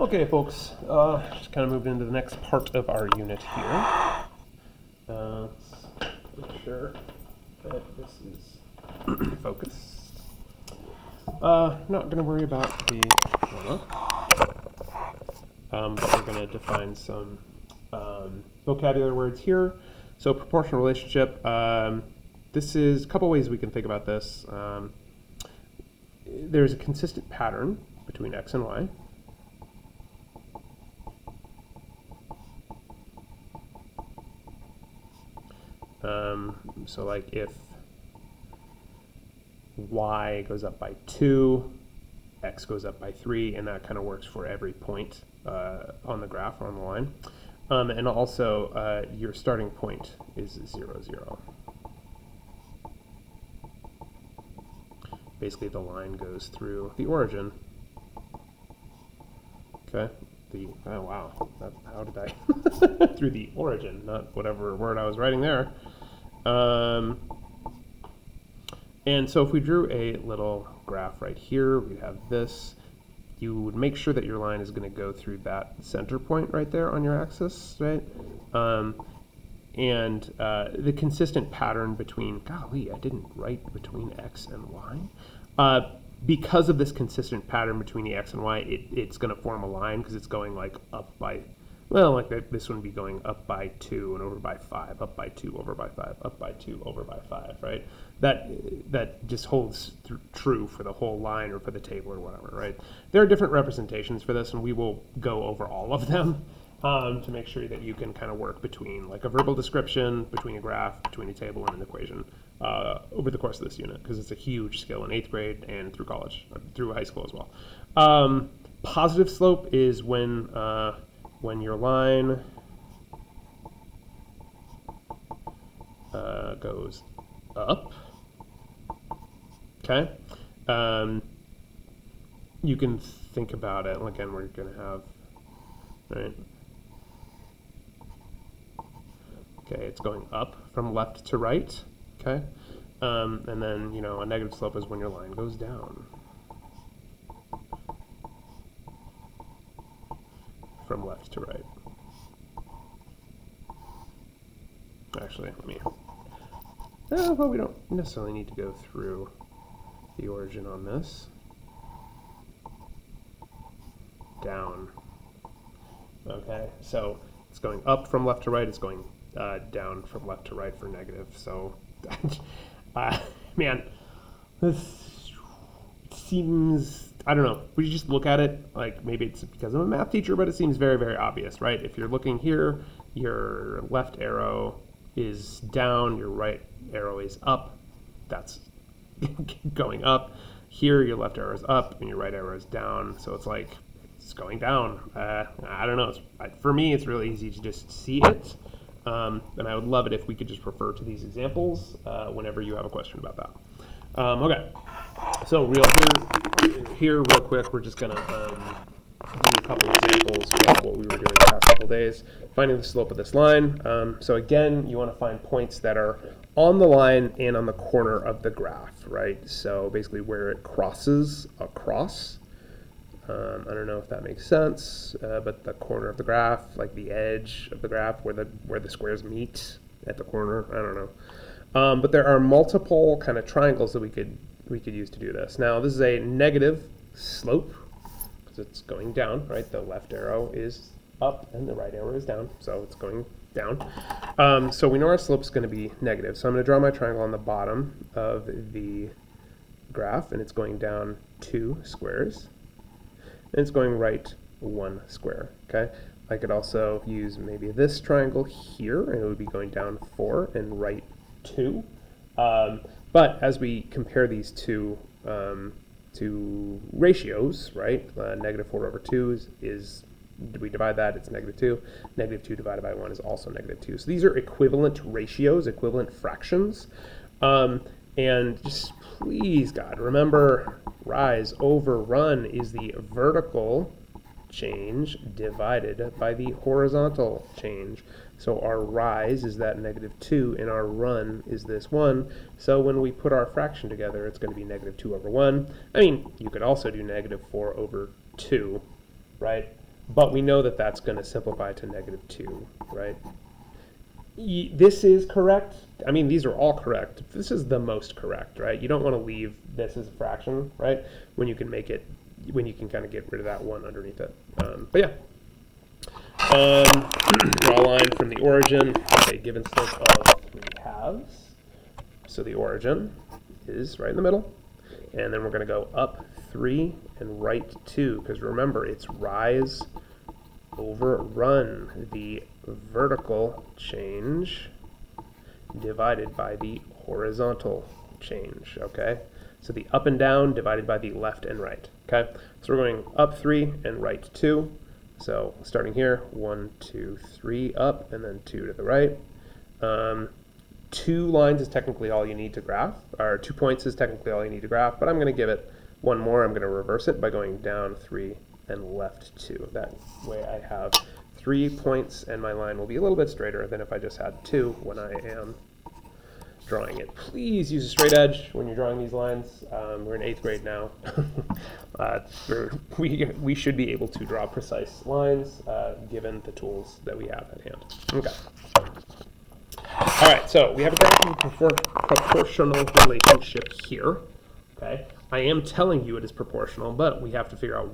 Okay, folks, just kind of moved into the next part of our unit here. Let's make sure that this is focused. Not going to worry about the but we're going to define some vocabulary words here. So proportional relationship, this is a couple ways we can think about this. There's a consistent pattern between x and y. So like if y goes up by 2, x goes up by 3, and that kind of works for every point on the graph or on the line. And also your starting point is 0, 0. Basically the line goes through the origin. Okay. Oh wow, how did I through the origin, not whatever word I was writing there. And so if we drew a little graph right here, we have this. You would make sure that your line is going to go through that center point right there on your axis, right? And the consistent pattern between, golly, I didn't write between x and y. Because of this consistent pattern between the x and y, it's going to form a line because it's going like up by, well, like this one would be going up by 2 and over by 5, up by 2, over by 5, up by 2, over by 5, right? That just holds true for the whole line or for the table or whatever, right? There are different representations for this, and we will go over all of them to make sure that you can kind of work between like a verbal description, between a graph, between a table and an equation over the course of this unit, because it's a huge skill in 8th grade and through college, through high school as well. Positive slope is when your line goes up. Okay. You can think about it. Again, we're going to have, right? Okay, it's going up from left to right. Okay. And then, a negative slope is when your line goes down from left to right. Actually, well, we don't necessarily need to go through the origin on this. Down. Okay, so it's going up from left to right, it's going down from left to right for negative. So, man, this seems, I don't know, we just look at it, like maybe it's because I'm a math teacher, but it seems very, very obvious, right? If you're looking here, your left arrow is down, your right arrow is up, that's going up. Here, your left arrow is up and your right arrow is down, so it's like, it's going down. I don't know, for me, it's really easy to just see it, and I would love it if we could just refer to these examples whenever you have a question about that. Okay, so here real quick, we're just going to do a couple examples of what we were doing the past couple days. Finding the slope of this line. So again, you want to find points that are on the line and on the corner of the graph, right? So basically where it crosses across. I don't know if that makes sense, but the corner of the graph, like the edge of the graph where the squares meet at the corner, I don't know. But there are multiple kind of triangles that we could use to do this. Now this is a negative slope because it's going down, right? The left arrow is up and the right arrow is down, so it's going down. So we know our slope is going to be negative. So I'm going to draw my triangle on the bottom of the graph, and it's going down 2 squares. And it's going right 1 square, okay? I could also use maybe this triangle here, and it would be going down 4 and right 2. But as we compare these two ratios, right, negative 4 over 2 is we divide that, it's negative 2. Negative 2 divided by 1 is also negative 2. So these are equivalent ratios, equivalent fractions. And just please, God, remember rise over run is the vertical change divided by the horizontal change. So our rise is that negative 2 and our run is this 1. So when we put our fraction together, it's going to be negative 2 over 1. I mean, you could also do negative 4 over 2, right? but we know that that's going to simplify to -2, right? This is correct. I mean, these are all correct. This is the most correct, right? You don't want to leave this as a fraction, right? When you can make it, when you can kind of get rid of that one underneath it. But yeah. Draw a line from the origin, a given slope of 3/2. So the origin is right in the middle. And then we're going to go up 3 and right 2, because remember, it's rise over run, the vertical change divided by the horizontal change, okay? So the up and down divided by the left and right, okay? So we're going up 3 and right 2. So starting here, 1, 2, 3 up, and then 2 to the right. 2 lines is technically all you need to graph, or 2 points is technically all you need to graph, but I'm going to give it one more. I'm going to reverse it by going down 3 and left 2. That way I have 3 points, and my line will be a little bit straighter than if I just had 2 when I am drawing it. Please use a straight edge when you're drawing these lines. We're in 8th grade now. We should be able to draw precise lines given the tools that we have at hand. Okay. All right, so we have a graph of proportional relationship here. Okay, I am telling you it is proportional, but we have to figure out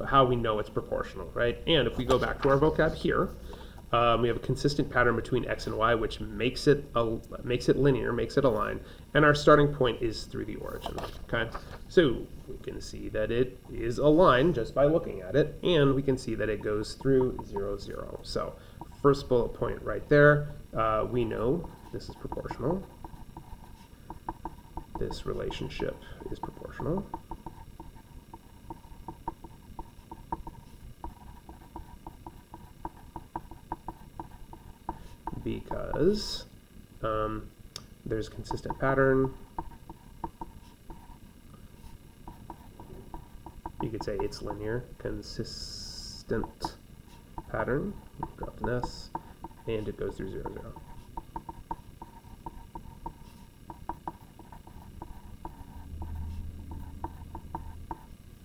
how we know it's proportional, right? And if we go back to our vocab here, we have a consistent pattern between x and y, which makes it linear, makes it a line, and our starting point is through the origin. Okay, so we can see that it is a line just by looking at it, and we can see that it goes through 0, 0. So first bullet point right there, we know this is proportional. This relationship is proportional. Because there's a consistent pattern. You could say it's linear, consistent pattern, dropped an S, and it goes through 0, 0.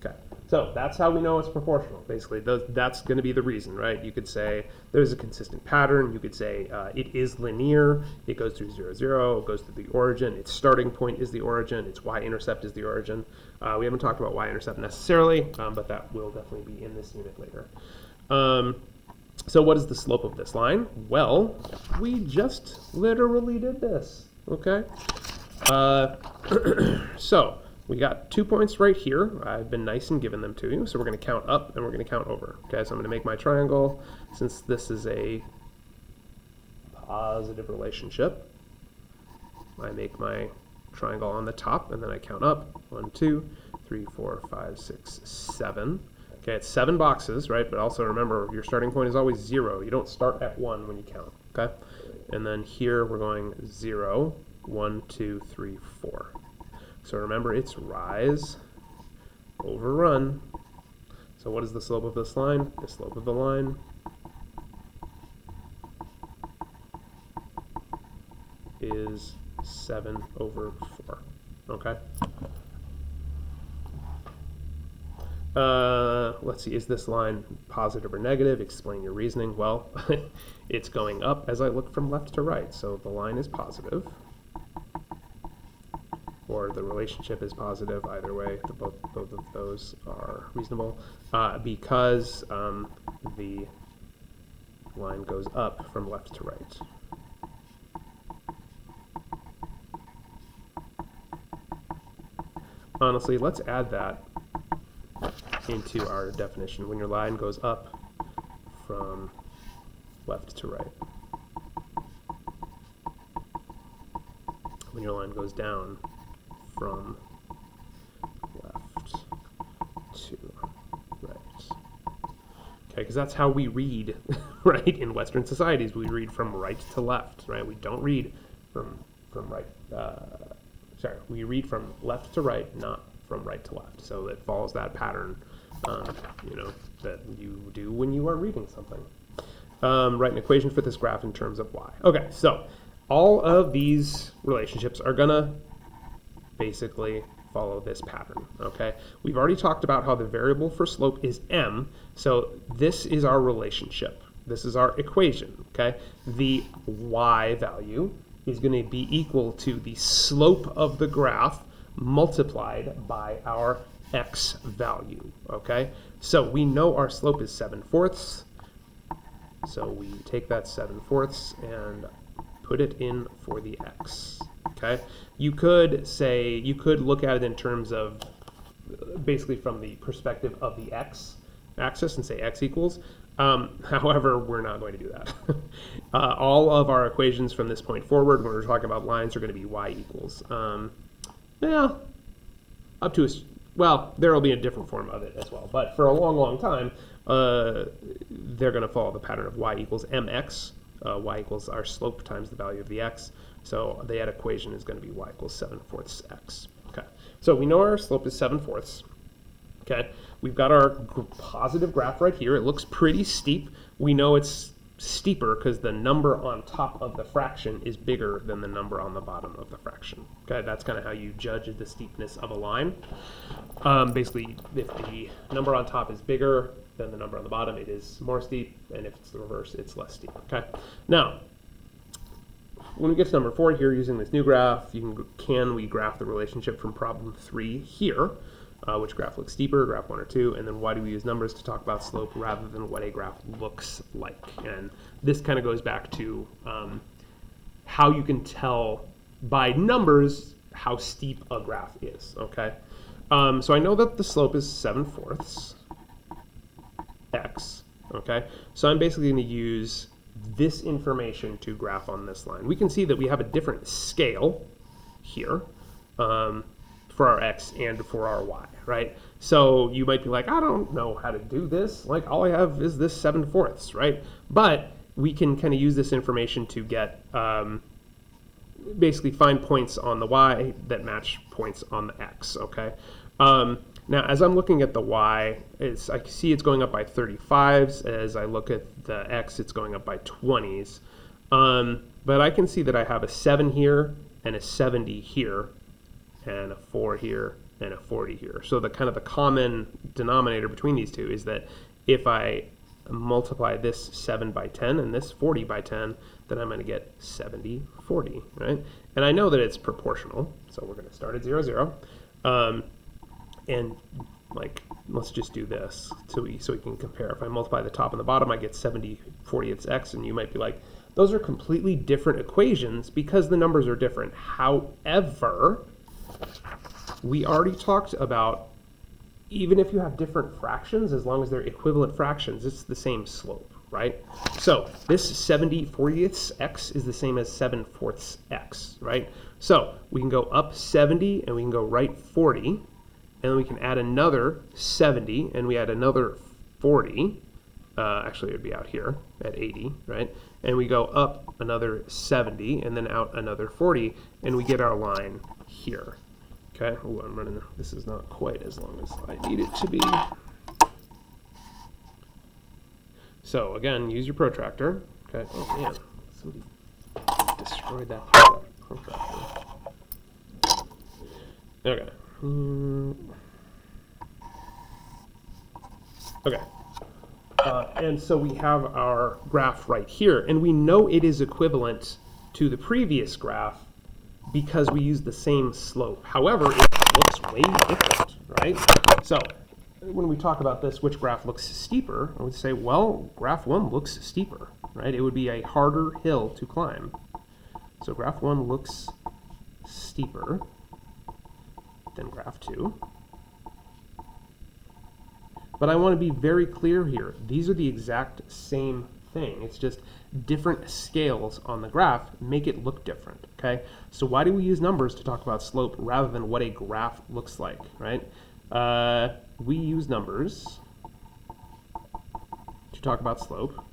Okay, so that's how we know it's proportional. Basically, that's going to be the reason, right? You could say there's a consistent pattern. You could say it is linear. It goes through 0, 0. It goes through the origin. Its starting point is the origin. Its y-intercept is the origin. We haven't talked about y-intercept necessarily, but that will definitely be in this unit later. So what is the slope of this line? Well, we just literally did this, okay? So we got 2 points right here. I've been nice and given them to you. So we're going to count up and we're going to count over. Okay, so I'm going to make my triangle. Since this is a positive relationship, I make my triangle on the top and then I count up. 1, 2, 3, 4, 5, 6, 7. Okay, it's 7 boxes, right? But also remember, your starting point is always 0. You don't start at 1 when you count, okay? And then here we're going 0, 1, 2, 3, 4. So remember, it's rise over run. So what is the slope of this line? The slope of the line is 7 over 4, okay? Let's see, is this line positive or negative? Explain your reasoning. Well, it's going up as I look from left to right, so the line is positive. Or the relationship is positive, either way, both of those are reasonable, because the line goes up from left to right. Honestly, let's add that into our definition. When your line goes up from left to right. When your line goes down from left to right. Okay, because that's how we read, right? In Western societies, we read from right to left, right? We don't read from right, we read from left to right, not from right to left. So it follows that pattern, that you do when you are reading something. Write an equation for this graph in terms of y. Okay, so all of these relationships are gonna basically follow this pattern, okay? We've already talked about how the variable for slope is m, so this is our relationship. This is our equation, okay? The y value is going to be equal to the slope of the graph multiplied by our x value, okay? So we know our slope is 7/4, so we take that 7/4 and put it in for the x, okay? You could look at it in terms of basically from the perspective of the x axis and say x equals. However, we're not going to do that. All of our equations from this point forward, when we're talking about lines, are going to be y equals. Yeah, up to well, there will be a different form of it as well. But for a long, long time, they're going to follow the pattern of y equals mx. Y equals our slope times the value of the x. So that equation is going to be y equals 7/4 x. Okay, so we know our slope is 7/4. Okay, we've got our positive graph right here. It looks pretty steep. We know it's steeper because the number on top of the fraction is bigger than the number on the bottom of the fraction. Okay, that's kind of how you judge the steepness of a line. Basically, if the number on top is bigger than the number on the bottom, it is more steep, and if it's the reverse, it's less steep. Okay, now when we get to number 4 here, using this new graph, can we graph the relationship from problem 3 here? Which graph looks steeper, graph 1 or 2, and then why do we use numbers to talk about slope rather than what a graph looks like? And this kind of goes back to how you can tell by numbers how steep a graph is, okay? So I know that the slope is 7/4 x, okay? So I'm basically going to use this information to graph on this line. We can see that we have a different scale here for our x and for our y, right? So you might be like, I don't know how to do this. Like, all I have is this 7/4, right? But we can kind of use this information to get, basically find points on the y that match points on the x, okay? Now, as I'm looking at the y, I see it's going up by 35s. As I look at the x, it's going up by 20s. But I can see that I have a 7 here and a 70 here, and a 4 here, and a 40 here. So the kind of the common denominator between these two is that if I multiply this 7 by 10 and this 40 by 10, then I'm going to get 70, 40, right? And I know that it's proportional, so we're going to start at 0, 0. And like, let's just do this so we can compare. If I multiply the top and the bottom, I get 70, 40, it's x, and you might be like, those are completely different equations because the numbers are different. However, we already talked about even if you have different fractions, as long as they're equivalent fractions, it's the same slope, right? So this 70/40 x is the same as 7/4 x, right? So we can go up 70 and we can go right 40, and then we can add another 70 and we add another 40. Actually, it would be out here at 80, right? And we go up another 70 and then out another 40, and we get our line here. Okay, ooh, I'm running, this is not quite as long as I need it to be. So again, use your protractor. Okay, oh man, somebody destroyed that protractor. Okay. Okay. And so we have our graph right here, and we know it is equivalent to the previous graph because we use the same slope. However, it looks way different, right? So when we talk about this, which graph looks steeper, I would say, well, graph 1 looks steeper, right? It would be a harder hill to climb. So graph 1 looks steeper than graph 2. But I want to be very clear here. These are the exact same thing. It's just different scales on the graph make it look different, okay? So why do we use numbers to talk about slope rather than what a graph looks like, right? We use numbers to talk about slope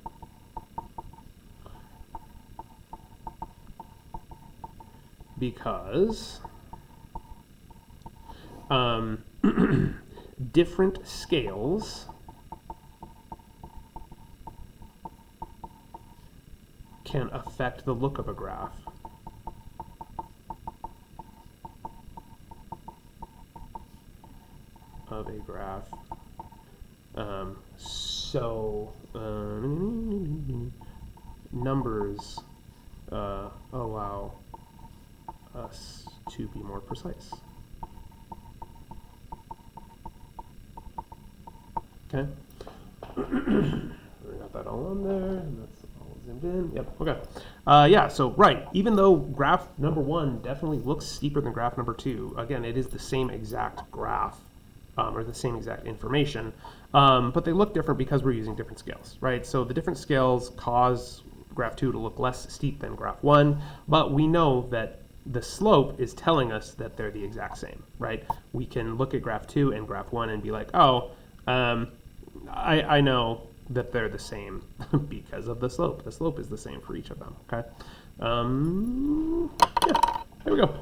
because different scales can affect the look of a graph. of a graph. Numbers allow us to be more precise. Okay. We got that all on there, and that's all zoomed in. Yep, okay. Yeah, so right, even though graph number 1 definitely looks steeper than graph number 2, again, it is the same exact graph, or the same exact information, but they look different because we're using different scales, right? So the different scales cause graph 2 to look less steep than graph 1, but we know that the slope is telling us that they're the exact same, right? We can look at graph 2 and graph 1 and be like, oh, I know that they're the same because of the slope. The slope is the same for each of them, okay? Yeah, there we go.